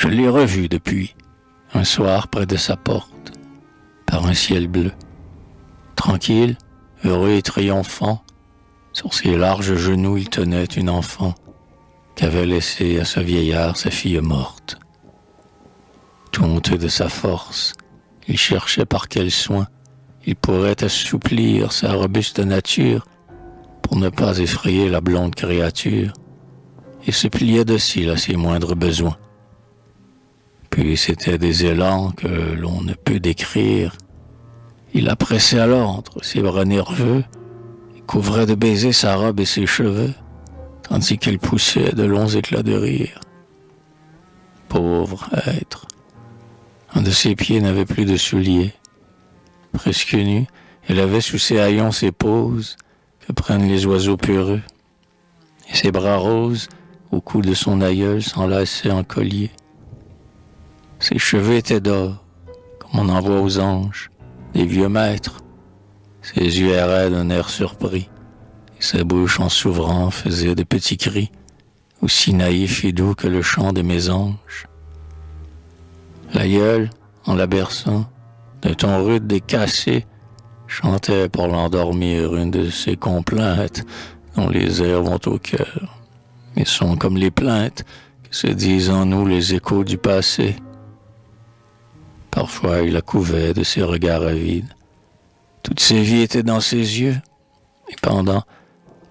Je l'ai revu depuis, un soir près de sa porte, par un ciel bleu. Tranquille, heureux et triomphant, sur ses larges genoux il tenait une enfant qu'avait laissée à ce vieillard sa fille morte. Tout honteux de sa force, il cherchait par quel soin il pourrait assouplir sa robuste nature pour ne pas effrayer la blonde créature, et se pliait docile à ses moindres besoins. Puis c'étaient des élans que l'on ne peut décrire. Il la pressait à l'antre, ses bras nerveux, et couvrait de baisers sa robe et ses cheveux, tandis qu'elle poussait de longs éclats de rire. Pauvre être! Un de ses pieds n'avait plus de souliers. Presque nue, elle avait sous ses haillons ces poses que prennent les oiseaux peureux, et ses bras roses, au cou de son aïeul, s'enlaçaient en collier. Ses cheveux étaient d'or, comme on en voit aux anges, des vieux maîtres. Ses yeux erraient d'un air surpris, et sa bouche, en s'ouvrant, faisait de petits cris, aussi naïfs et doux que le chant des mésanges. L'aïeul, en la berçant, d'un ton rude et cassé, chantait pour l'endormir une de ces complaintes dont les airs vont au cœur, mais sont comme les plaintes que se disent en nous les échos du passé. Parfois il la couvait de ses regards avides. Toute sa vie était dans ses yeux, et pendant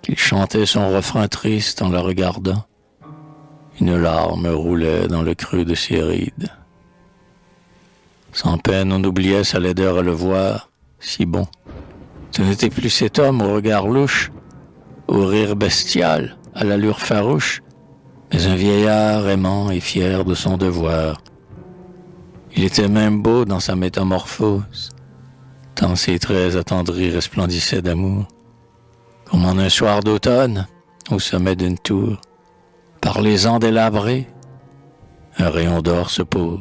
qu'il chantait son refrain triste en la regardant, une larme roulait dans le creux de ses rides. Sans peine on oubliait sa laideur à le voir, si bon. Ce n'était plus cet homme au regard louche, au rire bestial, à l'allure farouche, mais un vieillard aimant et fier de son devoir. Il était même beau dans sa métamorphose, tant ses traits attendris resplendissaient d'amour. Comme en un soir d'automne, au sommet d'une tour, par les ans délabrés, un rayon d'or se pose.